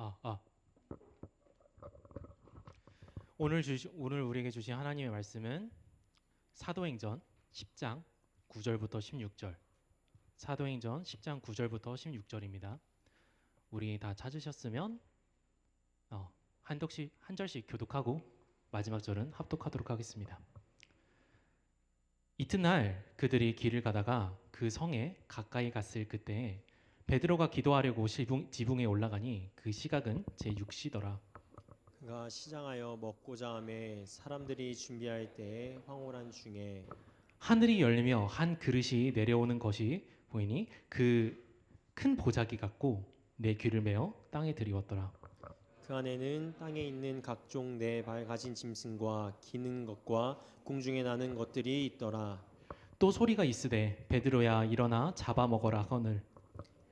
아, 아. 오늘 우리에게 주신 하나님의 말씀은 사도행전 10장 9절부터 16절. 사도행전 10장 9절부터 16절입니다. 우리 다 찾으셨으면 한 절씩 교독하고 마지막 절은 합독하도록 하겠습니다. 이튿날 그들이 길을 가다가 그 성에 가까이 갔을 그때에 베드로가 기도하려고 지붕에 올라가니 그 시각은 제6시더라. 그가 시장하여 먹고자 하매 사람들이 준비할 때에 황홀한 중에 하늘이 열리며 한 그릇이 내려오는 것이 보이니 그 큰 보자기 같고 내 귀를 메어 땅에 들이웠더라. 그 안에는 땅에 있는 각종 네 발 가진 짐승과 기는 것과 공중에 나는 것들이 있더라. 또 소리가 있으되 베드로야 일어나 잡아 먹어라 하거늘.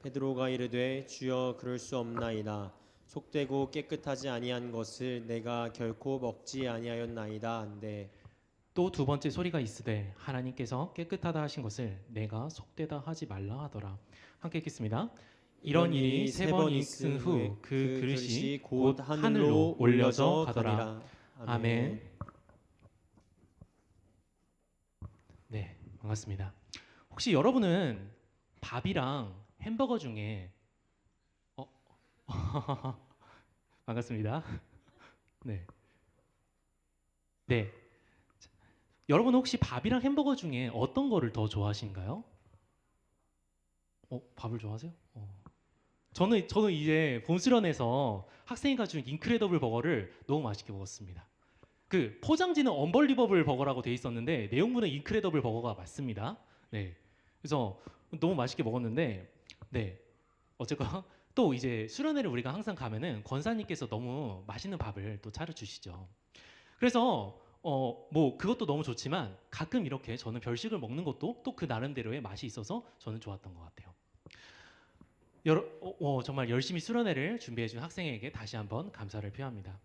베드로가 이르되 주여 그럴 수 없나이다. 속되고 깨끗하지 아니한 것을 내가 결코 먹지 아니하였나이다 한데 또 두 번째 소리가 있으되 하나님께서 깨끗하다 하신 것을 내가 속되다 하지 말라 하더라. 함께 읽겠습니다. 이런 일이 세 번 있은 후 그 그릇이 곧 하늘로 올려져 가더라. 아멘. 네, 반갑습니다. 혹시 여러분은 밥이랑 햄버거 중에 반갑습니다. 네. 네. 여러분 혹시 밥이랑 햄버거 중에 어떤 거를 더 좋아하신가요? 밥을 좋아하세요? 저는 이제 봄수련에서 학생이 가져온 인크레더블 버거를 너무 맛있게 먹었습니다. 그 포장지는 언벌리버블 버거라고 돼 있었는데 내용물은 인크레더블 버거가 맞습니다. 네. 그래서 너무 맛있게 먹었는데 네. 어쨌건 또 이제 수련회를 우리가 항상 가면은 권사님께서 너무 맛있는 밥을 또 차려주시죠. 그래서 뭐 그것도 너무 좋지만 가끔 이렇게 저는 별식을 먹는 것도 또 그 나름대로의 맛이 있어서 저는 좋았던 것 같아요. 정말 열심히 수련회를 준비해준 학생에게 다시 한번 감사를 표합니다.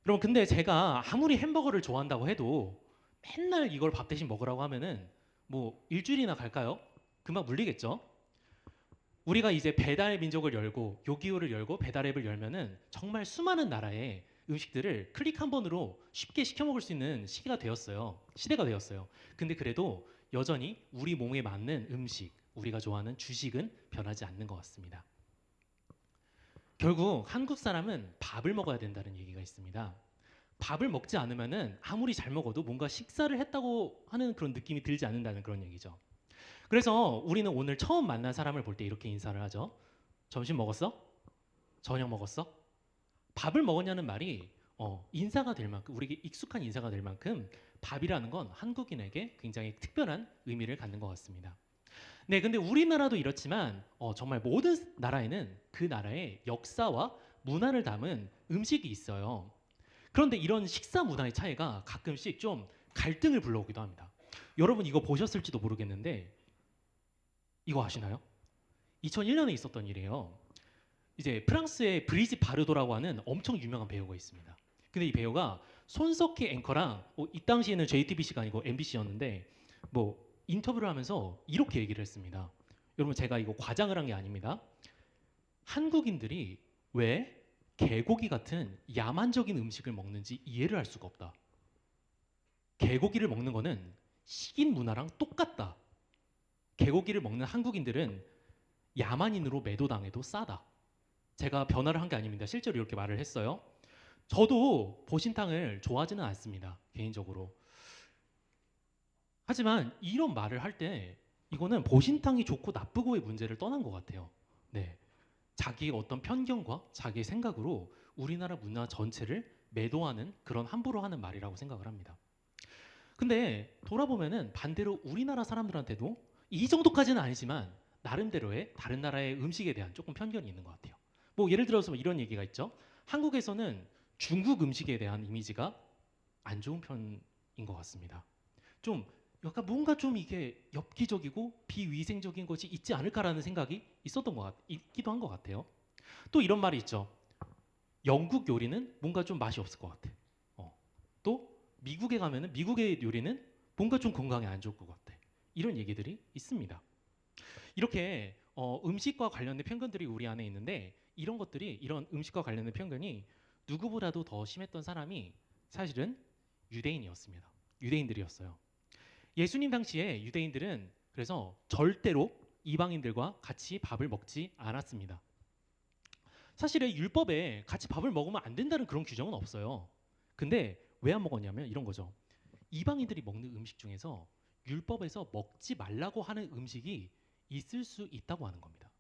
여러분 근데 제가 아무리 햄버거를 좋아한다고 해도 맨날 이걸 밥 대신 먹으라고 하면은 뭐 일주일이나 갈까요? 금방 물리겠죠? 우리가 이제 배달 민족을 열고 요기요를 열고 배달 앱을 열면은 정말 수많은 나라의 음식들을 클릭 한 번으로 쉽게 시켜 먹을 수 있는 시대가 되었어요. 근데 그래도 여전히 우리 몸에 맞는 음식, 우리가 좋아하는 주식은 변하지 않는 것 같습니다. 결국 한국 사람은 밥을 먹어야 된다는 얘기가 있습니다. 밥을 먹지 않으면은 아무리 잘 먹어도 뭔가 식사를 했다고 하는 그런 느낌이 들지 않는다는 그런 얘기죠. 그래서 우리는 오늘 처음 만난 사람을 볼 때 이렇게 인사를 하죠. 점심 먹었어? 저녁 먹었어? 밥을 먹었냐는 말이 인사가 될 만큼 우리에게 익숙한 인사가 될 만큼 밥이라는 건 한국인에게 굉장히 특별한 의미를 갖는 것 같습니다. 네, 근데 우리나라도 이렇지만 정말 모든 나라에는 그 나라의 역사와 문화를 담은 음식이 있어요. 그런데 이런 식사 문화의 차이가 가끔씩 좀 갈등을 불러오기도 합니다. 여러분 이거 보셨을지도 모르겠는데 이거 아시나요? 2001년에 있었던 일이에요. 이제 프랑스의 브리짓 바르도라고 하는 엄청 유명한 배우가 있습니다. 근데 이 배우가 손석희 앵커랑 이 당시에는 JTBC가 아니고 MBC였는데 뭐 인터뷰를 하면서 이렇게 얘기를 했습니다. 여러분 제가 이거 과장을 한 게 아닙니다. 한국인들이 왜 개고기 같은 야만적인 음식을 먹는지 이해를 할 수가 없다. 개고기를 먹는 거는 식인 문화랑 똑같다. 개고기를 먹는 한국인들은 야만인으로 매도당해도 싸다. 제가 변화를 한 게 아닙니다. 실제로 이렇게 말을 했어요. 저도 보신탕을 좋아하지는 않습니다. 개인적으로. 하지만 이런 말을 할 때 이거는 보신탕이 좋고 나쁘고의 문제를 떠난 것 같아요. 네. 자기의 어떤 편견과 자기의 생각으로 우리나라 문화 전체를 매도하는 그런 함부로 하는 말이라고 생각을 합니다. 근데 돌아보면은 반대로 우리나라 사람들한테도 이 정도까지는 아니지만 나름대로의 다른 나라의 음식에 대한 조금 편견이 있는 것 같아요. 뭐 예를 들어서 이런 얘기가 있죠. 한국에서는 중국 음식에 대한 이미지가 안 좋은 편인 것 같습니다. 좀 약간 뭔가 좀 이게 엽기적이고 비위생적인 것이 있지 않을까라는 생각이 있기도 한 것 같아요. 또 이런 말이 있죠. 영국 요리는 뭔가 좀 맛이 없을 것 같아. 또 미국에 가면은 미국의 요리는 뭔가 좀 건강에 안 좋을 것 같아. 이런 얘기들이 있습니다. 이렇게 음식과 관련된 편견들이 우리 안에 있는데 이런 것들이 이런 음식과 관련된 편견이 누구보다도 더 심했던 사람이 사실은 유대인이었습니다. 유대인들이었어요. 예수님 당시에 유대인들은 그래서 절대로 이방인들과 같이 밥을 먹지 않았습니다. 사실은 율법에 같이 밥을 먹으면 안 된다는 그런 규정은 없어요. 근데 왜 안 먹었냐면 이런 거죠. 이방인들이 먹는 음식 중에서 율법에서 먹지 말라고 하는 음식이 있을 수 있다고 하는 겁니다.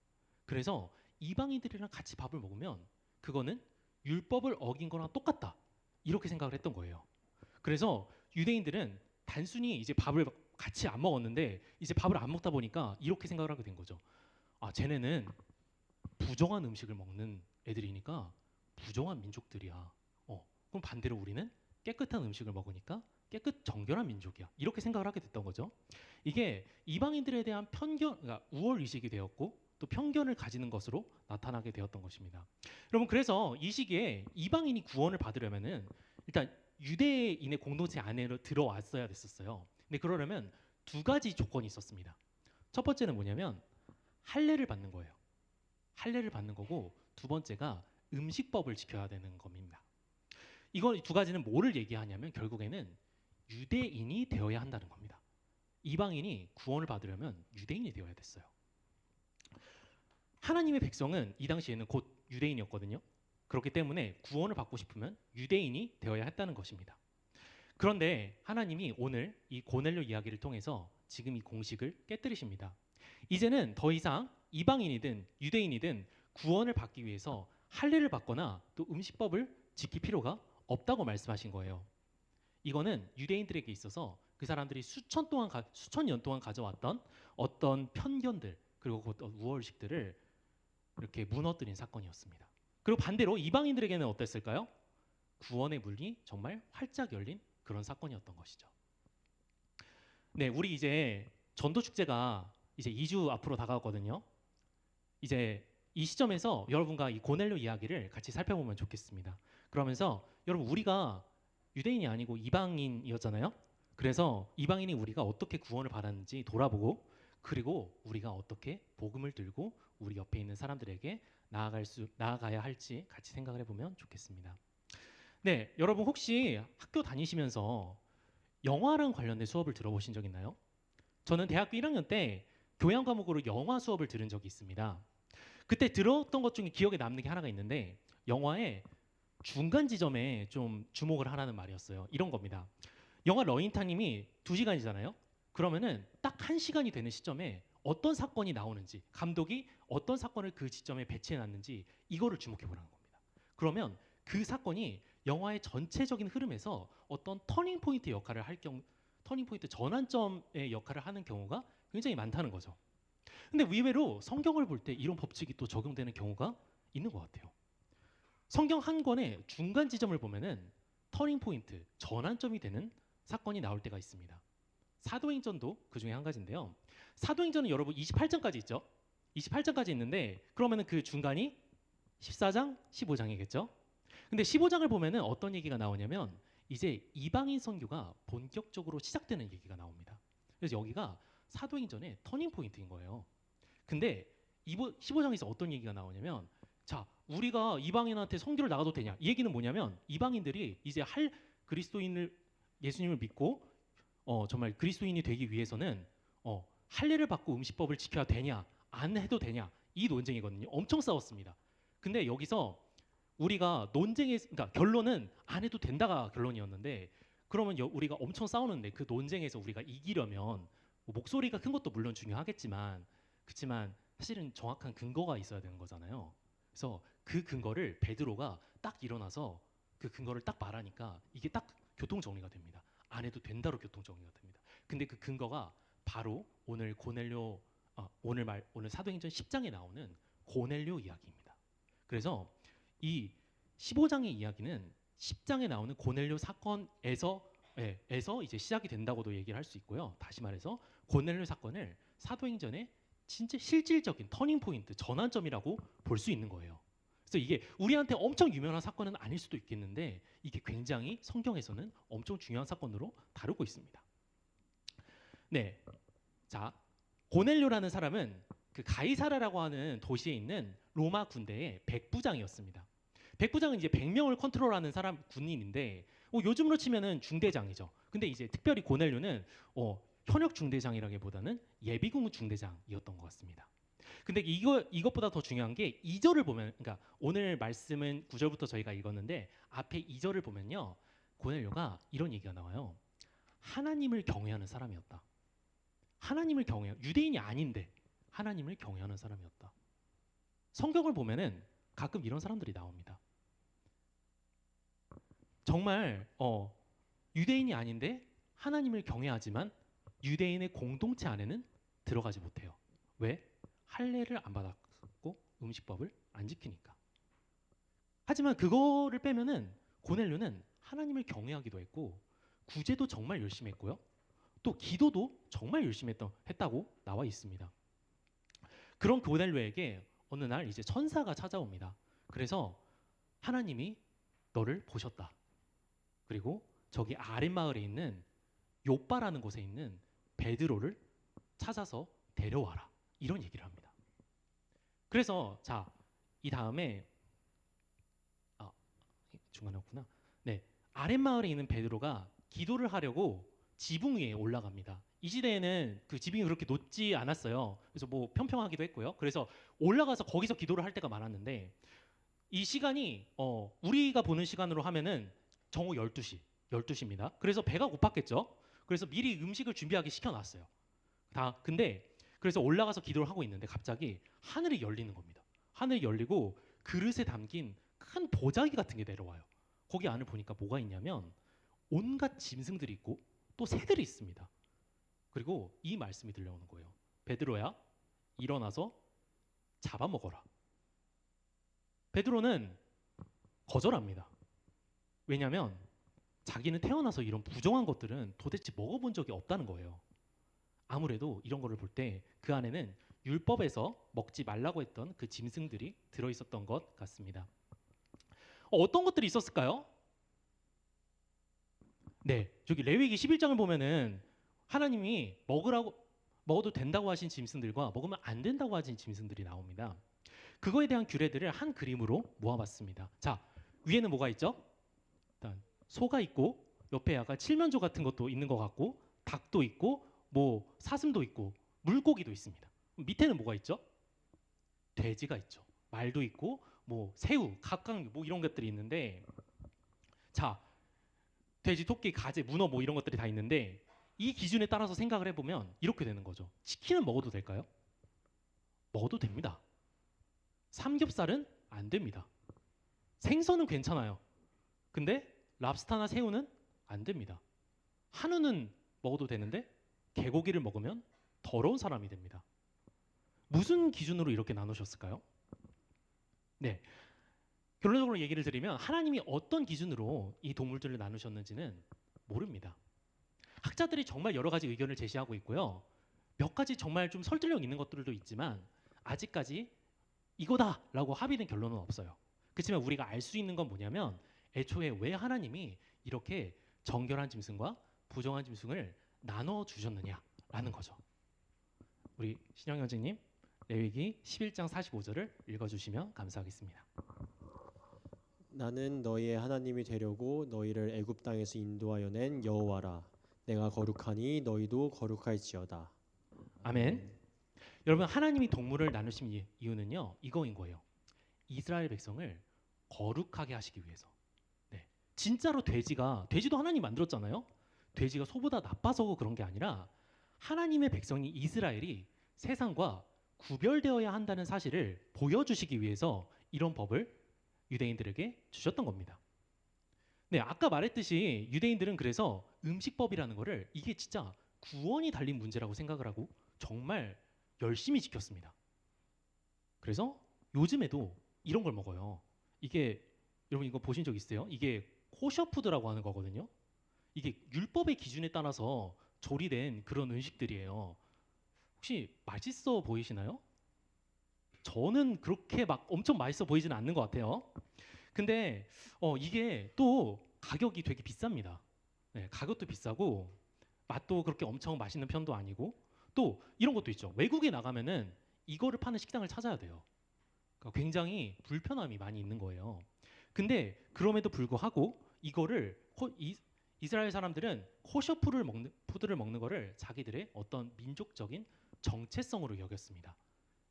그래서 이방인들이랑 같이 밥을 먹으면 그거는 율법을 어긴 거랑 똑같다. 이렇게 생각을 했던 거예요. 그래서 유대인들은 단순히 이제 밥을 같이 안 먹었는데 이제 밥을 안 먹다 보니까 이렇게 생각을 하게 된 거죠. 아, 쟤네는 부정한 음식을 먹는 애들이니까 부정한 민족들이야. 그럼 반대로 우리는 깨끗한 음식을 먹으니까 깨끗 정결한 민족이야. 이렇게 생각을 하게 됐던 거죠. 이게 이방인들에 대한 편견, 그러니까 우월 의식이 되었고 또 편견을 가지는 것으로 나타나게 되었던 것입니다. 여러분 그래서 이 시기에 이방인이 구원을 받으려면은 일단 유대인의 공동체 안으로 들어왔어야 됐었어요. 근데 그러려면 두 가지 조건이 있었습니다. 첫 번째는 뭐냐면 할례를 받는 거예요. 할례를 받는 거고 두 번째가 음식법을 지켜야 되는 겁니다. 이거 두 가지는 뭐를 얘기하냐면 결국에는 유대인이 되어야 한다는 겁니다. 이방인이 구원을 받으려면 유대인이 되어야 됐어요. 하나님의 백성은 이 당시에는 곧 유대인이었거든요. 그렇기 때문에 구원을 받고 싶으면 유대인이 되어야 했다는 것입니다. 그런데 하나님이 오늘 이 고넬료 이야기를 통해서 지금 이 공식을 깨뜨리십니다. 이제는 더 이상 이방인이든 유대인이든 구원을 받기 위해서 할례를 받거나 또 음식법을 지킬 필요가 없다고 말씀하신 거예요. 이거는 유대인들에게 있어서 그 사람들이 수천 년 동안 가져왔던 어떤 편견들 그리고 어떤 우월식들을 이렇게 무너뜨린 사건이었습니다. 그리고 반대로 이방인들에게는 어땠을까요? 구원의 문이 정말 활짝 열린 그런 사건이었던 것이죠. 네, 우리 이제 전도 축제가 이제 2주 앞으로 다가왔거든요. 이제 이 시점에서 여러분과 이 고넬료 이야기를 같이 살펴보면 좋겠습니다. 그러면서 여러분 우리가 유대인이 아니고 이방인이었잖아요. 그래서 이방인이 우리가 어떻게 구원을 받았는지 돌아보고 그리고 우리가 어떻게 복음을 들고 우리 옆에 있는 사람들에게 나아가야 할지 같이 생각을 해보면 좋겠습니다. 네, 여러분 혹시 학교 다니시면서 영화랑 관련된 수업을 들어보신 적 있나요? 저는 대학교 1학년 때 교양 과목으로 영화 수업을 들은 적이 있습니다. 그때 들었던 것 중에 기억에 남는 게 하나가 있는데 영화의 중간 지점에 좀 주목을 하라는 말이었어요. 이런 겁니다. 영화 러닝타임이 2시간이잖아요. 그러면은 딱 1시간이 되는 시점에 어떤 사건이 나오는지 감독이 어떤 사건을 그 시점에 배치해놨는지 이거를 주목해 보라는 겁니다. 그러면 그 사건이 영화의 전체적인 흐름에서 어떤 터닝 포인트 역할을 할 경우 터닝 포인트 전환점의 역할을 하는 경우가 굉장히 많다는 거죠. 근데 의외로 성경을 볼 때 이런 법칙이 또 적용되는 경우가 있는 것 같아요. 성경 한 권의 중간 지점을 보면은 터닝 포인트, 전환점이 되는 사건이 나올 때가 있습니다. 사도행전도 그 중에 한 가지인데요. 사도행전은 여러분 28장까지 있죠. 28장까지 있는데 그러면은 그 중간이 14장, 15장이겠죠. 근데 15장을 보면은 어떤 얘기가 나오냐면 이제 이방인 선교가 본격적으로 시작되는 얘기가 나옵니다. 그래서 여기가 사도행전의 터닝 포인트인 거예요. 근데 15장에서 어떤 얘기가 나오냐면 자, 우리가 이방인한테 선교를 나가도 되냐? 이 얘기는 뭐냐면 이방인들이 이제 그리스도인을 예수님을 믿고 정말 그리스도인이 되기 위해서는 할례를 받고 음식법을 지켜야 되냐? 안 해도 되냐? 이 논쟁이거든요. 엄청 싸웠습니다. 근데 여기서 우리가 그러니까 결론은 안 해도 된다가 결론이었는데 그러면 우리가 엄청 싸우는데 그 논쟁에서 우리가 이기려면 뭐 목소리가 큰 것도 물론 중요하겠지만 그렇지만 사실은 정확한 근거가 있어야 되는 거잖아요. 그래서 그 근거를 베드로가 딱 일어나서 그 근거를 딱 말하니까 이게 딱 교통 정리가 됩니다. 안 해도 된다로 교통 정리가 됩니다. 근데 그 근거가 바로 오늘 오늘 사도행전 10장에 나오는 고넬료 이야기입니다. 그래서 이 15장의 이야기는 10장에 나오는 고넬료 사건에서 이제 시작이 된다고도 얘기를 할 수 있고요. 다시 말해서 고넬료 사건을 사도행전의 진짜 실질적인 터닝 포인트, 전환점이라고 볼 수 있는 거예요. 그래서 이게 우리한테 엄청 유명한 사건은 아닐 수도 있겠는데 이게 굉장히 성경에서는 엄청 중요한 사건으로 다루고 있습니다. 네, 자 고넬료라는 사람은 그 가이사라라고 하는 도시에 있는 로마 군대의 백부장이었습니다. 백부장은 이제 100명을 컨트롤하는 사람 군인인데 요즘으로 치면은 중대장이죠. 근데 이제 특별히 고넬료는 현역 중대장이라기보다는 예비군 중대장이었던 것 같습니다. 근데 이것보다 더 중요한 게 2절을 보면, 그러니까 오늘 말씀은 9절부터 저희가 읽었는데 앞에 2절을 보면요, 고넬료가 이런 얘기가 나와요. 하나님을 경외하는 사람이었다. 하나님을 경외, 유대인이 아닌데 하나님을 경외하는 사람이었다. 성경을 보면은 가끔 이런 사람들이 나옵니다. 정말 유대인이 아닌데 하나님을 경외하지만 유대인의 공동체 안에는 들어가지 못해요. 왜? 할례를 안 받았고 음식법을 안 지키니까. 하지만 그거를 빼면은 고넬료는 하나님을 경외하기도 했고 구제도 정말 열심히 했고요. 또 기도도 정말 열심히 했다고 나와 있습니다. 그런 고넬료에게 어느 날 이제 천사가 찾아옵니다. 그래서 하나님이 너를 보셨다. 그리고 저기 아랫마을에 있는 요빠라는 곳에 있는 베드로를 찾아서 데려와라. 이런 얘기를 합니다. 그래서 자, 이 다음에 중간에 없구나. 네, 아랫마을에 있는 베드로가 기도를 하려고 지붕 위에 올라갑니다. 이 시대에는 그 지붕이 그렇게 높지 않았어요. 그래서 뭐 평평하기도 했고요. 그래서 올라가서 거기서 기도를 할 때가 많았는데 이 시간이 우리가 보는 시간으로 하면은 정오 12시입니다. 그래서 배가 고팠겠죠. 그래서 미리 음식을 준비하게 시켜놨어요. 근데 그래서 올라가서 기도를 하고 있는데 갑자기 하늘이 열리는 겁니다. 하늘이 열리고 그릇에 담긴 큰 보자기 같은 게 내려와요. 거기 안을 보니까 뭐가 있냐면 온갖 짐승들이 있고 또 새들이 있습니다. 그리고 이 말씀이 들려오는 거예요. 베드로야, 일어나서 잡아먹어라. 베드로는 거절합니다. 왜냐하면 자기는 태어나서 이런 부정한 것들은 도대체 먹어본 적이 없다는 거예요. 아무래도 이런 거를 볼 때 그 안에는 율법에서 먹지 말라고 했던 그 짐승들이 들어있었던 것 같습니다. 어떤 것들이 있었을까요? 네, 저기 레위기 11장을 보면은 하나님이 먹어도 된다고 하신 짐승들과 먹으면 안 된다고 하신 짐승들이 나옵니다. 그거에 대한 규례들을 한 그림으로 모아봤습니다. 자, 위에는 뭐가 있죠? 일단 소가 있고 옆에 약간 칠면조 같은 것도 있는 것 같고 닭도 있고 뭐 사슴도 있고 물고기도 있습니다. 밑에는 뭐가 있죠? 돼지가 있죠. 말도 있고 뭐 새우, 갑각 뭐 이런 것들이 있는데 자, 돼지, 토끼, 가재, 문어 뭐 이런 것들이 다 있는데 이 기준에 따라서 생각을 해보면 이렇게 되는 거죠. 치킨은 먹어도 될까요? 먹어도 됩니다. 삼겹살은 안 됩니다. 생선은 괜찮아요. 근데 랍스타나 새우는 안 됩니다. 한우는 먹어도 되는데 개고기를 먹으면 더러운 사람이 됩니다. 무슨 기준으로 이렇게 나누셨을까요? 네, 결론적으로 얘기를 드리면 하나님이 어떤 기준으로 이 동물들을 나누셨는지는 모릅니다. 학자들이 정말 여러 가지 의견을 제시하고 있고요. 몇 가지 정말 좀 설득력 있는 것들도 있지만 아직까지 이거다라고 합의된 결론은 없어요. 그렇지만 우리가 알 수 있는 건 뭐냐면 애초에 왜 하나님이 이렇게 정결한 짐승과 부정한 짐승을 나눠 주셨느냐라는 거죠. 우리 신영 형제님 레위기 11장 45절을 읽어주시면 감사하겠습니다. 나는 너희의 하나님이 되려고 너희를 애굽 땅에서 인도하여 낸 여호와라. 내가 거룩하니 너희도 거룩할지어다. 아멘. 여러분 하나님이 동물을 나누신 이유는요 이거인 거예요. 이스라엘 백성을 거룩하게 하시기 위해서. 네, 진짜로 돼지도 하나님 만들었잖아요. 돼지가 소보다 나빠서 그런 게 아니라 하나님의 백성이 이스라엘이 세상과 구별되어야 한다는 사실을 보여주시기 위해서 이런 법을 유대인들에게 주셨던 겁니다. 네, 아까 말했듯이 유대인들은 그래서 음식법이라는 거를 이게 진짜 구원이 달린 문제라고 생각을 하고 정말 열심히 지켰습니다. 그래서 요즘에도 이런 걸 먹어요. 이게 여러분 이거 보신 적 있어요? 이게 코셔푸드라고 하는 거거든요. 이게 율법의 기준에 따라서 조리된 그런 음식들이에요. 혹시 맛있어 보이시나요? 저는 그렇게 막 엄청 맛있어 보이지는 않는 것 같아요. 근데 이게 또 가격이 되게 비쌉니다. 네, 가격도 비싸고 맛도 그렇게 엄청 맛있는 편도 아니고 또 이런 것도 있죠. 외국에 나가면은 이거를 파는 식당을 찾아야 돼요. 그러니까 굉장히 불편함이 많이 있는 거예요. 근데 그럼에도 불구하고 이거를 이스라엘 사람들은 코셔 푸드를 먹는 거를 자기들의 어떤 민족적인 정체성으로 여겼습니다.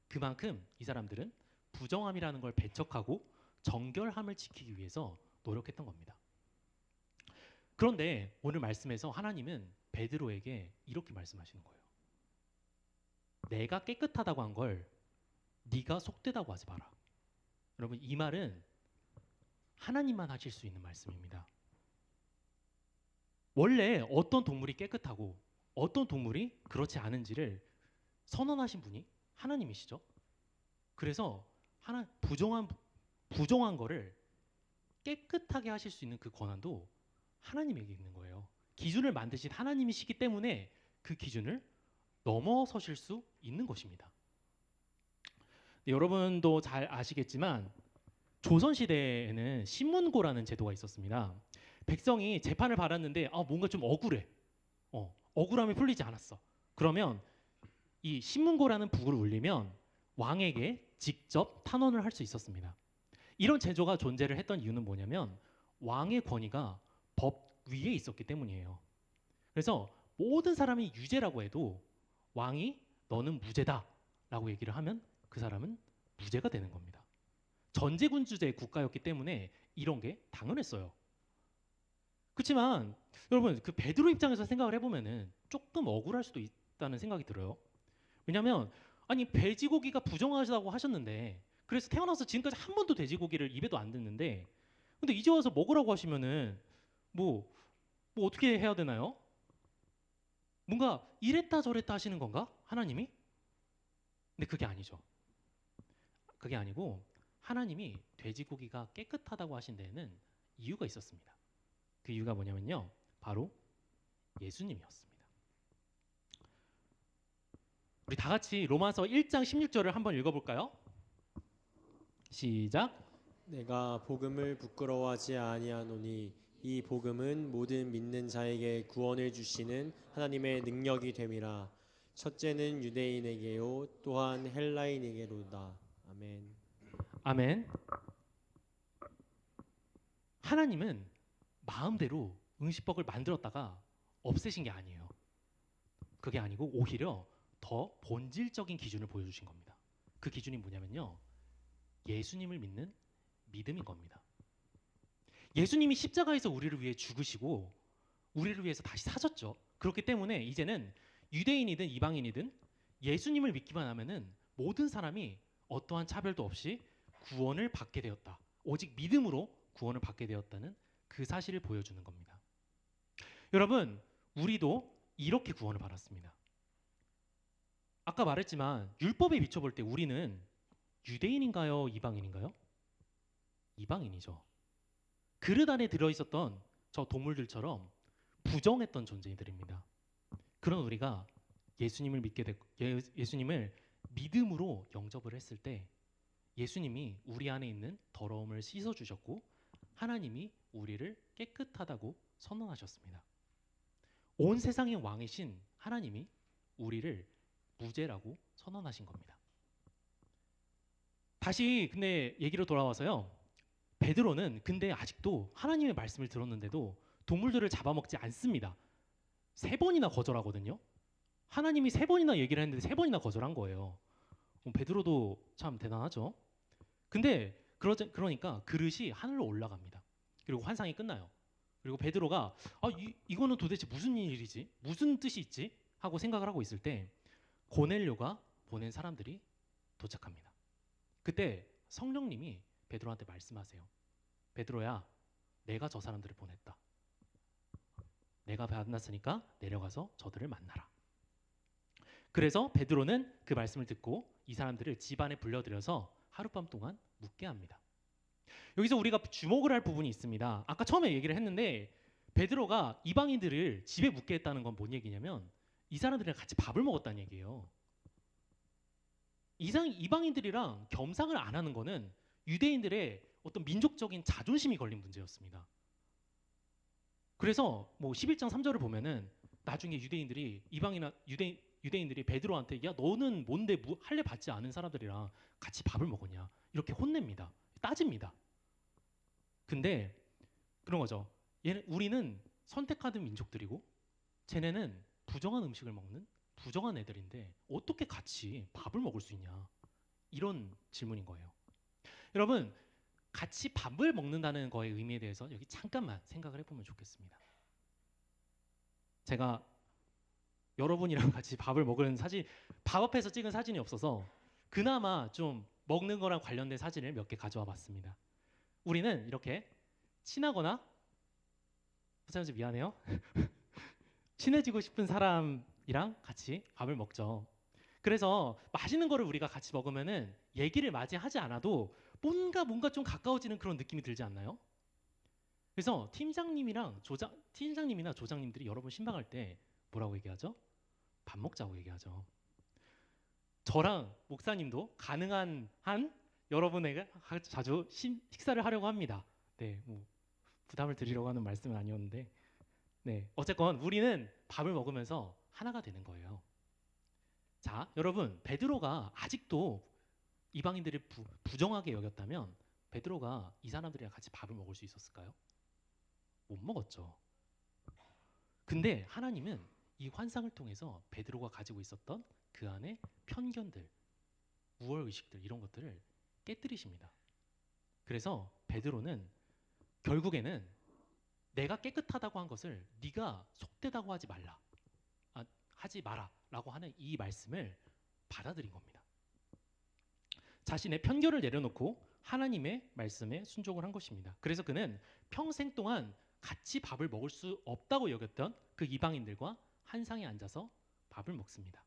그만큼 이 사람들은 부정함이라는 걸 배척하고 정결함을 지키기 위해서 노력했던 겁니다. 그런데 오늘 말씀에서 하나님은 베드로에게 이렇게 말씀하시는 거예요. 내가 깨끗하다고 한 걸 네가 속되다고 하지 마라. 여러분, 이 말은 하나님만 하실 수 있는 말씀입니다. 원래 어떤 동물이 깨끗하고 어떤 동물이 그렇지 않은지를 선언하신 분이 하나님이시죠. 그래서 부정한 거를 깨끗하게 하실 수 있는 그 권한도 하나님에게 있는 거예요. 기준을 만드신 하나님이시기 때문에 그 기준을 넘어서실 수 있는 것입니다. 여러분도 잘 아시겠지만 조선 시대에는 신문고라는 제도가 있었습니다. 백성이 재판을 받았는데 뭔가 좀 억울해. 억울함이 풀리지 않았어. 그러면 이 신문고라는 북을 울리면 왕에게 직접 탄원을 할 수 있었습니다. 이런 제도가 존재를 했던 이유는 뭐냐면 왕의 권위가 법 위에 있었기 때문이에요. 그래서 모든 사람이 유죄라고 해도 왕이 너는 무죄다라고 얘기를 하면 그 사람은 무죄가 되는 겁니다. 전제군주제 국가였기 때문에 이런 게 당연했어요. 그렇지만 여러분, 그 베드로 입장에서 생각을 해보면은 조금 억울할 수도 있다는 생각이 들어요. 왜냐하면 아니 돼지고기가 부정하다고 하셨는데 그래서 태어나서 지금까지 한 번도 돼지고기를 입에도 안 댔는데 근데 이제 와서 먹으라고 하시면은 뭐 어떻게 해야 되나요? 뭔가 이랬다 저랬다 하시는 건가? 하나님이? 근데 그게 아니죠. 그게 아니고 하나님이 돼지고기가 깨끗하다고 하신 데에는 이유가 있었습니다. 그 이유가 뭐냐면요. 바로 예수님이었습니다. 우리 다 같이 로마서 1장 16절을 한번 읽어볼까요? 시작. 내가 복음을 부끄러워하지 아니하노니 이 복음은 모든 믿는 자에게 구원을 주시는 하나님의 능력이 됨이라. 첫째는 유대인에게요 또한 헬라인에게로다. 아멘. 아멘. 하나님은 마음대로 응시법을 만들었다가 없애신 게 아니에요. 그게 아니고 오히려 더 본질적인 기준을 보여주신 겁니다. 그 기준이 뭐냐면요. 예수님을 믿는 믿음인 겁니다. 예수님이 십자가에서 우리를 위해 죽으시고 우리를 위해서 다시 사셨죠. 그렇기 때문에 이제는 유대인이든 이방인이든 예수님을 믿기만 하면은 모든 사람이 어떠한 차별도 없이 구원을 받게 되었다. 오직 믿음으로 구원을 받게 되었다는 그 사실을 보여주는 겁니다. 여러분, 우리도 이렇게 구원을 받았습니다. 아까 말했지만 율법에 비춰볼 때 우리는 유대인인가요? 이방인인가요? 이방인이죠. 그릇 안에 들어있었던 저 동물들처럼 부정했던 존재들입니다. 그런 우리가 예수님을 예수님을 믿음으로 영접을 했을 때 예수님이 우리 안에 있는 더러움을 씻어주셨고 하나님이 우리를 깨끗하다고 선언하셨습니다. 온 세상의 왕이신 하나님이 우리를 무죄라고 선언하신 겁니다. 다시 근데 얘기로 돌아와서요. 베드로는 근데 아직도 하나님의 말씀을 들었는데도 동물들을 잡아먹지 않습니다. 3번이나 거절하거든요. 하나님이 3번이나 얘기를 했는데 3번이나 거절한 거예요. 베드로도 참 대단하죠. 근데 그러니까 그릇이 하늘로 올라갑니다. 그리고 환상이 끝나요. 그리고 베드로가 이거는 도대체 무슨 일이지? 무슨 뜻이 있지? 하고 생각을 하고 있을 때 고넬료가 보낸 사람들이 도착합니다. 그때 성령님이 베드로한테 말씀하세요. 베드로야, 내가 저 사람들을 보냈다. 내가 만났으니까 내려가서 저들을 만나라. 그래서 베드로는 그 말씀을 듣고 이 사람들을 집안에 불러들여서 하룻밤 동안 묵게 합니다. 여기서 우리가 주목을 할 부분이 있습니다. 아까 처음에 얘기를 했는데 베드로가 이방인들을 집에 묵게 했다는 건 뭔 얘기냐면 이 사람들이랑 같이 밥을 먹었다는 얘기예요. 이방인들이랑 겸상을 안 하는 거는 유대인들의 어떤 민족적인 자존심이 걸린 문제였습니다. 그래서 11장 3절을 보면은 나중에 유대인들이 유대인들이 베드로한테 야 너는 뭔데 할례 받지 않은 사람들이랑 같이 밥을 먹었냐 이렇게 혼냅니다. 따집니다. 근데 그런 거죠. 우리는 선택받은 민족들이고 쟤네는 부정한 음식을 먹는 부정한 애들인데 어떻게 같이 밥을 먹을 수 있냐 이런 질문인 거예요. 여러분 같이 밥을 먹는다는 거의 의미에 대해서 여기 잠깐만 생각을 해보면 좋겠습니다. 제가 여러분이랑 같이 밥을 먹은 사진, 밥 앞에서 찍은 사진이 없어서 그나마 좀 먹는 거랑 관련된 사진을 몇 개 가져와 봤습니다. 우리는 이렇게 친하거나 부장님 미안해요. 친해지고 싶은 사람이랑 같이 밥을 먹죠. 그래서 맛있는 거를 우리가 같이 먹으면은 얘기를 마지 하지 않아도 뭔가 좀 가까워지는 그런 느낌이 들지 않나요? 그래서 팀장님이나 조장님들이 여러분 신방할 때 뭐라고 얘기하죠? 밥 먹자고 얘기하죠. 저랑 목사님도 가능한 한 여러분에게 자주 식사를 하려고 합니다. 네, 뭐 부담을 드리려고 하는 말씀은 아니었는데, 네, 어쨌건 우리는 밥을 먹으면서 하나가 되는 거예요. 자, 여러분 베드로가 아직도 이방인들을 부정하게 여겼다면 베드로가 이 사람들이랑 같이 밥을 먹을 수 있었을까요? 못 먹었죠. 근데 하나님은 이 환상을 통해서 베드로가 가지고 있었던 그 안에 편견들, 우월 의식들 이런 것들을 깨뜨리십니다. 그래서 베드로는 결국에는 내가 깨끗하다고 한 것을 네가 속되다고 하지 마라라고 하는 이 말씀을 받아들인 겁니다. 자신의 편견을 내려놓고 하나님의 말씀에 순종을 한 것입니다. 그래서 그는 평생 동안 같이 밥을 먹을 수 없다고 여겼던 그 이방인들과 한 상에 앉아서 밥을 먹습니다.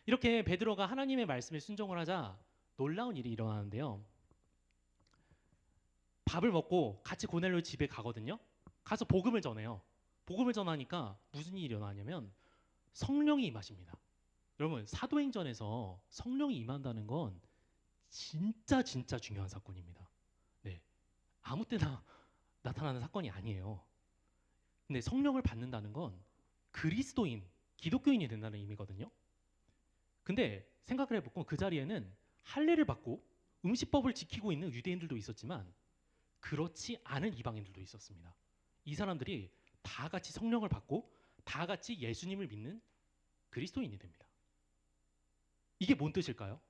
이렇게 베드로가 하나님의 말씀에 순종을 하자 놀라운 일이 일어나는데요. 밥을 먹고 같이 고넬료 집에 가거든요. 가서 복음을 전해요. 복음을 전하니까 무슨 일이 일어나냐면 성령이 임하십니다. 여러분 사도행전에서 성령이 임한다는 건 진짜 중요한 사건입니다. 네, 아무 때나 나타나는 사건이 아니에요. 근데 성령을 받는다는 건 그리스도인, 기독교인이 된다는 의미거든요. 근데 생각을 해보고 그 자리에는 할례를 받고 음식법을 지키고 있는 유대인들도 있었지만 그렇지 않은 이방인들도 있었습니다. 이 사람들이 다 같이 성령을 받고 다 같이 예수님을 믿는 그리스도인이 됩니다. 이게 뭔 뜻일까요?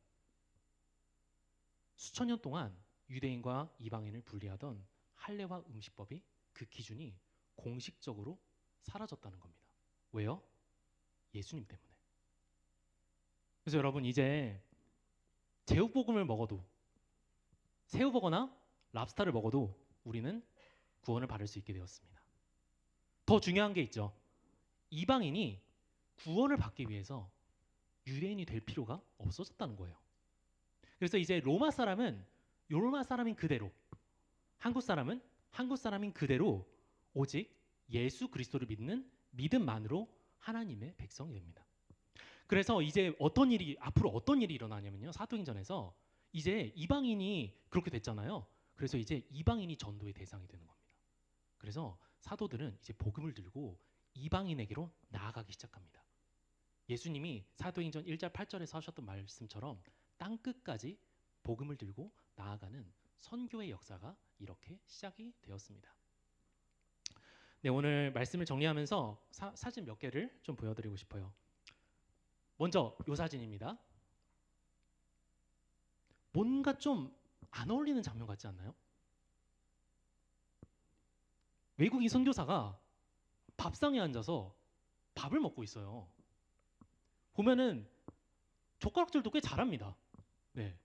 수천 년 동안 유대인과 이방인을 분리하던 할례와 음식법이 그 기준이 공식적으로 사라졌다는 겁니다. 왜요? 예수님 때문에. 그래서 여러분 이제 제육볶음을 먹어도 새우버거나 랍스타를 먹어도 우리는 구원을 받을 수 있게 되었습니다. 더 중요한 게 있죠. 이방인이 구원을 받기 위해서 유대인이 될 필요가 없어졌다는 거예요. 그래서 이제 로마 사람은 로마 사람인 그대로, 한국 사람은 한국 사람인 그대로 오직 예수 그리스도를 믿는 믿음만으로 하나님의 백성이 됩니다. 그래서 이제 앞으로 어떤 일이 일어나냐면요. 사도행전에서 이제 이방인이 그렇게 됐잖아요. 그래서 이제 이방인이 전도의 대상이 되는 겁니다. 그래서 사도들은 이제 복음을 들고 이방인에게로 나아가기 시작합니다. 예수님이 사도행전 1절 8절에서 하셨던 말씀처럼 땅 끝까지 복음을 들고 나아가는 선교의 역사가 이렇게 시작이 되었습니다. 네, 오늘 말씀을 정리하면서 사진 몇 개를 좀 보여드리고 싶어요. 먼저 이 사진입니다. 뭔가 좀 안 어울리는 장면 같지 않나요? 외국인 선교사가 밥상에 앉아서 밥을 먹고 있어요. 보면은 젓가락질도 꽤 잘합니다. 네,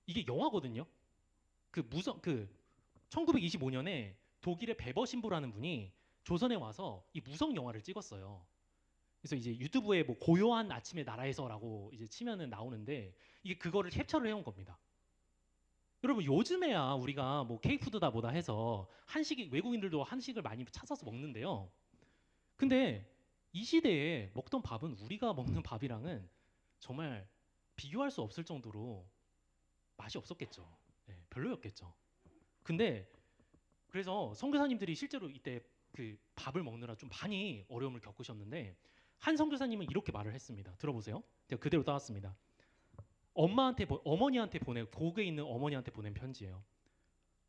이게 영화거든요. 그 1925년에 독일의 베버 신부라는 분이 조선에 와서 이 무성 영화를 찍었어요. 그래서 이제 유튜브에 뭐 고요한 아침의 나라에서라고 이제 치면은 나오는데 이게 그거를 캡처를 해온 겁니다. 여러분 요즘에야 우리가 뭐 K푸드다 뭐다 해서 외국인들도 한식을 많이 찾아서 먹는데요. 근데 이 시대에 먹던 밥은 우리가 먹는 밥이랑은 정말 비교할 수 없을 정도로 맛이 없었겠죠. 네, 별로였겠죠. 근데 그래서 선교사님들이 실제로 이때 그 밥을 먹느라 좀 많이 어려움을 겪으셨는데 한 선교사님은 이렇게 말을 했습니다. 들어보세요. 제가 그대로 따왔습니다. 어머니한테 고국에 있는 어머니한테 보낸 편지예요.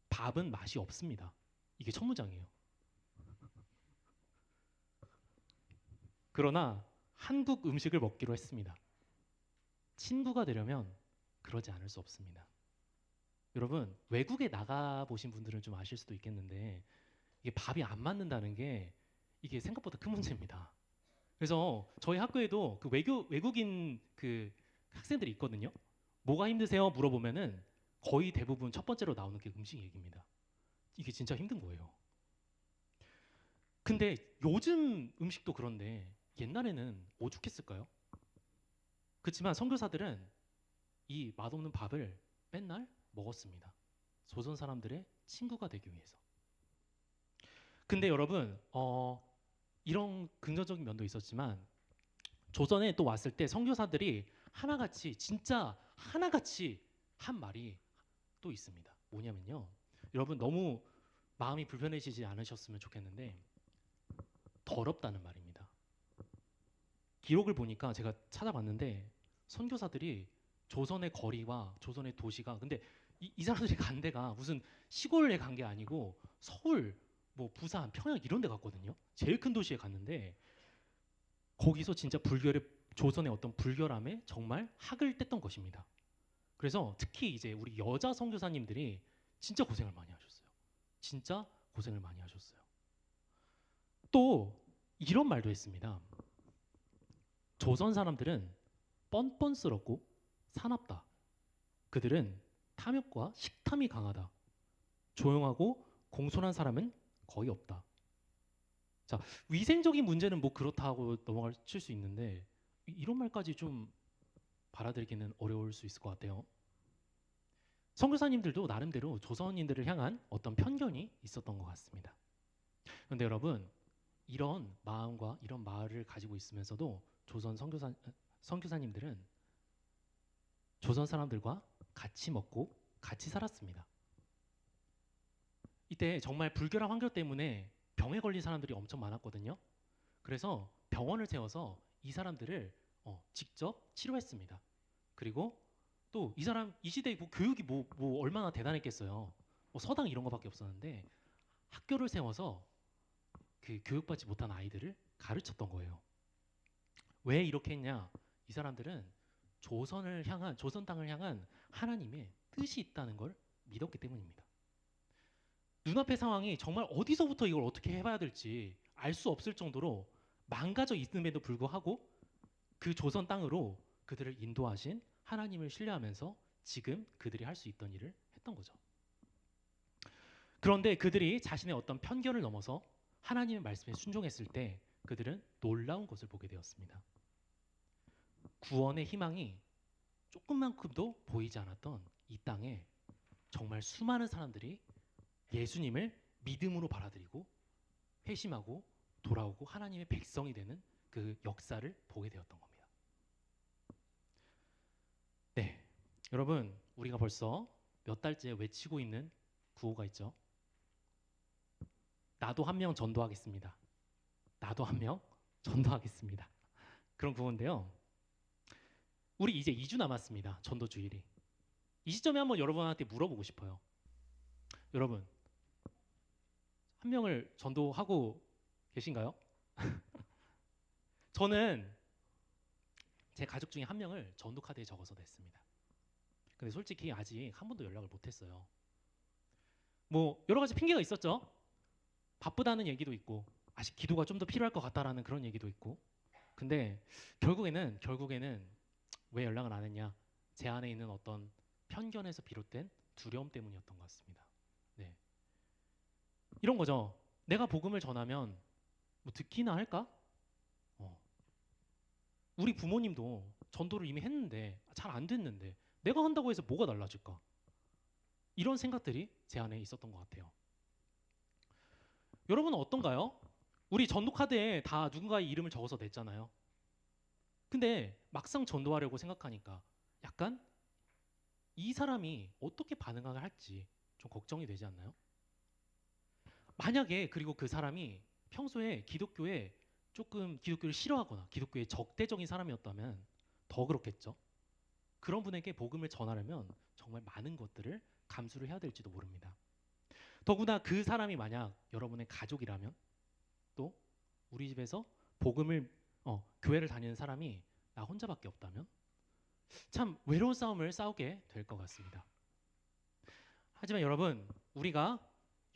밥은 맛이 없습니다. 이게 첫 문장이에요. 그러나 한국 음식을 먹기로 했습니다. 친구가 되려면 그러지 않을 수 없습니다. 여러분, 외국에 나가 보신 분들은 좀 아실 수도 있겠는데 이게 밥이 안 맞는다는 게 이게 생각보다 큰 문제입니다. 그래서 저희 학교에도 그 외국인 그 학생들이 있거든요. 뭐가 힘드세요? 물어보면은 거의 대부분 첫 번째로 나오는 게 음식 얘기입니다. 이게 진짜 힘든 거예요. 근데 요즘 음식도 그런데 옛날에는 오죽했을까요? 그렇지만 선교사들은 이 맛없는 밥을 맨날 먹었습니다. 조선 사람들의 친구가 되기 위해서. 근데 여러분, 이런 긍정적인 면도 있었지만 조선에 또 왔을 때 선교사들이 하나같이 진짜 하나같이 한 말이 또 있습니다. 뭐냐면요. 여러분 너무 마음이 불편해지지 않으셨으면 좋겠는데 더럽다는 말입니다. 기록을 보니까 제가 찾아봤는데 선교사들이 조선의 거리와 조선의 도시가 근데 이 사람들이 간 데가 무슨 시골에 간 게 아니고 서울, 뭐 부산, 평양 이런 데 갔거든요. 제일 큰 도시에 갔는데 거기서 진짜 조선의 어떤 불결함에 정말 학을 뗐던 것입니다. 그래서 특히 이제 우리 여자 선교사님들이 진짜 고생을 많이 하셨어요. 진짜 고생을 많이 하셨어요. 또 이런 말도 했습니다. 조선 사람들은 뻔뻔스럽고 사납다. 그들은 탐욕과 식탐이 강하다. 조용하고 공손한 사람은 거의 없다. 자, 위생적인 문제는 뭐 그렇다고 넘어갈 수 있는데 이런 말까지 좀 받아들이기는 어려울 수 있을 것 같아요. 선교사님들도 나름대로 조선인들을 향한 어떤 편견이 있었던 것 같습니다. 그런데 여러분, 이런 마음과 이런 말을 가지고 있으면서도 조선 선교사님들은 조선 사람들과 같이 먹고 같이 살았습니다. 이때 정말 불결한 환경 때문에 병에 걸린 사람들이 엄청 많았거든요. 그래서 병원을 세워서 이 사람들을 직접 치료했습니다. 그리고 또 이 시대에 뭐 교육이 뭐 얼마나 대단했겠어요. 뭐 서당 이런 거밖에 없었는데 학교를 세워서 그 교육받지 못한 아이들을 가르쳤던 거예요. 왜 이렇게 했냐? 이 사람들은 조선 땅을 향한 하나님의 뜻이 있다는 걸 믿었기 때문입니다. 눈앞의 상황이 정말 어디서부터 이걸 어떻게 해봐야 될지 알 수 없을 정도로 망가져 있음에도 불구하고 그 조선 땅으로 그들을 인도하신 하나님을 신뢰하면서 지금 그들이 할 수 있던 일을 했던 거죠. 그런데 그들이 자신의 어떤 편견을 넘어서 하나님의 말씀에 순종했을 때 그들은 놀라운 것을 보게 되었습니다. 구원의 희망이 조금만큼도 보이지 않았던 이 땅에 정말 수많은 사람들이 예수님을 믿음으로 받아들이고 회심하고 돌아오고 하나님의 백성이 되는 그 역사를 보게 되었던 겁니다. 네, 여러분 우리가 벌써 몇 달째 외치고 있는 구호가 있죠. 나도 한 명 전도하겠습니다. 나도 한 명 전도하겠습니다. 그런 구호인데요. 우리 이제 2주 남았습니다. 전도 주일이. 이 시점에 한번 여러분한테 물어보고 싶어요. 여러분 한 명을 전도하고 계신가요? 저는 제 가족 중에 한 명을 전도 카드에 적어서 냈습니다. 근데 솔직히 아직 한 번도 연락을 못했어요. 뭐 여러 가지 핑계가 있었죠. 바쁘다는 얘기도 있고 아직 기도가 좀 더 필요할 것 같다라는 그런 얘기도 있고. 근데 결국에는 왜 연락을 안 했냐? 제 안에 있는 어떤 편견에서 비롯된 두려움 때문이었던 것 같습니다. 네. 이런 거죠. 내가 복음을 전하면 뭐 듣기나 할까? 우리 부모님도 전도를 이미 했는데 잘 안 됐는데 내가 한다고 해서 뭐가 달라질까? 이런 생각들이 제 안에 있었던 것 같아요. 여러분은 어떤가요? 우리 전도 카드에 다 누군가의 이름을 적어서 냈잖아요. 근데 막상 전도하려고 생각하니까 약간 이 사람이 어떻게 반응을 할지 좀 걱정이 되지 않나요? 만약에 그리고 그 사람이 평소에 기독교에 조금 기독교를 싫어하거나 기독교의 적대적인 사람이었다면 더 그렇겠죠. 그런 분에게 복음을 전하려면 정말 많은 것들을 감수를 해야 될지도 모릅니다. 더구나 그 사람이 만약 여러분의 가족이라면, 또 우리 집에서 복음을 교회를 다니는 사람이 나 혼자밖에 없다면 참 외로운 싸움을 싸우게 될 것 같습니다. 하지만 여러분, 우리가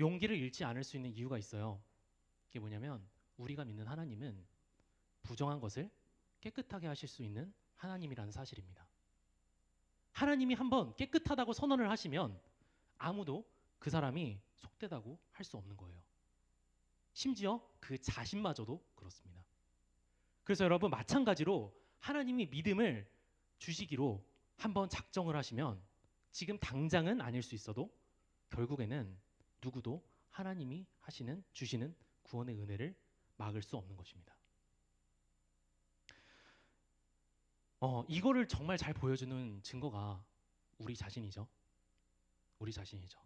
용기를 잃지 않을 수 있는 이유가 있어요. 그게 뭐냐면 우리가 믿는 하나님은 부정한 것을 깨끗하게 하실 수 있는 하나님이라는 사실입니다. 하나님이 한번 깨끗하다고 선언을 하시면 아무도 그 사람이 속되다고 할 수 없는 거예요. 심지어 그 자신마저도 그렇습니다. 그래서 여러분, 마찬가지로 하나님이 믿음을 주시기로 한번 작정을 하시면 지금 당장은 아닐 수 있어도 결국에는 누구도 하나님이 주시는 구원의 은혜를 막을 수 없는 것입니다. 이거를 정말 잘 보여주는 증거가 우리 자신이죠. 우리 자신이죠.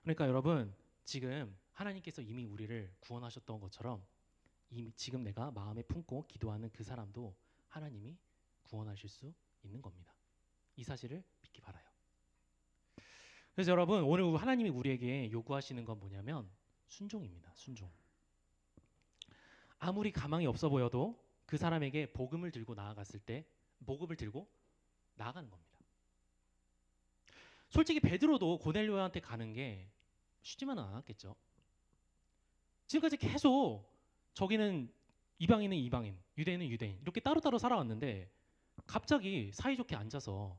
그러니까 여러분, 지금 하나님께서 이미 우리를 구원하셨던 것처럼 이미 지금 내가 마음에 품고 기도하는 그 사람도 하나님이 구원하실 수 있는 겁니다. 이 사실을 믿기 바라요. 그래서 여러분, 오늘 하나님이 우리에게 요구하시는 건 뭐냐면 순종입니다. 순종. 아무리 가망이 없어 보여도 그 사람에게 복음을 들고 나아갔을 때 복음을 들고 나아가는 겁니다. 솔직히 베드로도 고넬료한테 가는 게 쉽지만은 않았겠죠. 지금까지 계속 저기는 이방인은 이방인, 유대인은 유대인 이렇게 따로따로 살아왔는데 갑자기 사이좋게 앉아서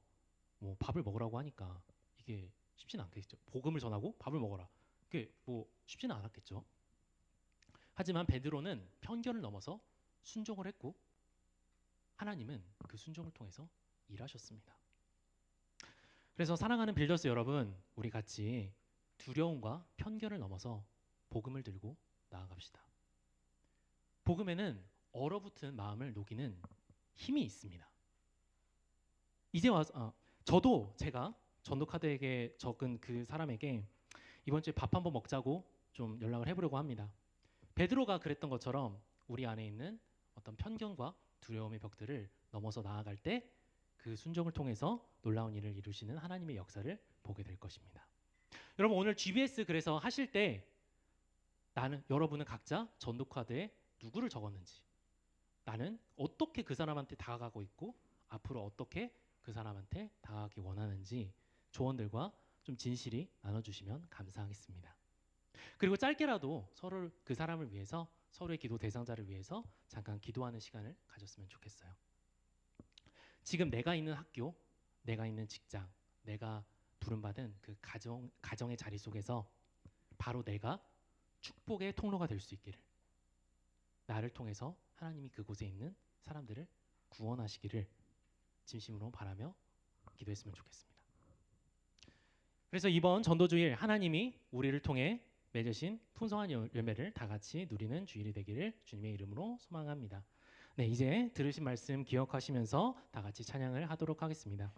뭐 밥을 먹으라고 하니까 이게 쉽지는 않겠죠. 복음을 전하고 밥을 먹어라. 그게 뭐 쉽지는 않았겠죠. 하지만 베드로는 편견을 넘어서 순종을 했고 하나님은 그 순종을 통해서 일하셨습니다. 그래서 사랑하는 빌더스 여러분, 우리 같이 두려움과 편견을 넘어서 복음을 들고 나아갑시다. 복음에는 얼어붙은 마음을 녹이는 힘이 있습니다. 이제 와서 저도 제가 전도카드에게 적은 그 사람에게 이번 주에 밥 한번 먹자고 좀 연락을 해보려고 합니다. 베드로가 그랬던 것처럼 우리 안에 있는 어떤 편견과 두려움의 벽들을 넘어서 나아갈 때 그 순종을 통해서 놀라운 일을 이루시는 하나님의 역사를 보게 될 것입니다. 여러분, 오늘 GBS 그래서 하실 때 여러분은 각자 전도카드에 누구를 적었는지, 나는 어떻게 그 사람한테 다가가고 있고 앞으로 어떻게 그 사람한테 다가가기 원하는지 조언들과 좀 진실이 나눠주시면 감사하겠습니다. 그리고 짧게라도 서로 그 사람을 위해서, 서로의 기도 대상자를 위해서 잠깐 기도하는 시간을 가졌으면 좋겠어요. 지금 내가 있는 학교, 내가 있는 직장, 내가 부름받은 그 가정의 자리 속에서 바로 내가 축복의 통로가 될 수 있기를, 나를 통해서 하나님이 그곳에 있는 사람들을 구원하시기를 진심으로 바라며 기도했으면 좋겠습니다. 그래서 이번 전도주일 하나님이 우리를 통해 맺으신 풍성한 열매를 다 같이 누리는 주일이 되기를 주님의 이름으로 소망합니다. 네, 이제 들으신 말씀 기억하시면서 다 같이 찬양을 하도록 하겠습니다.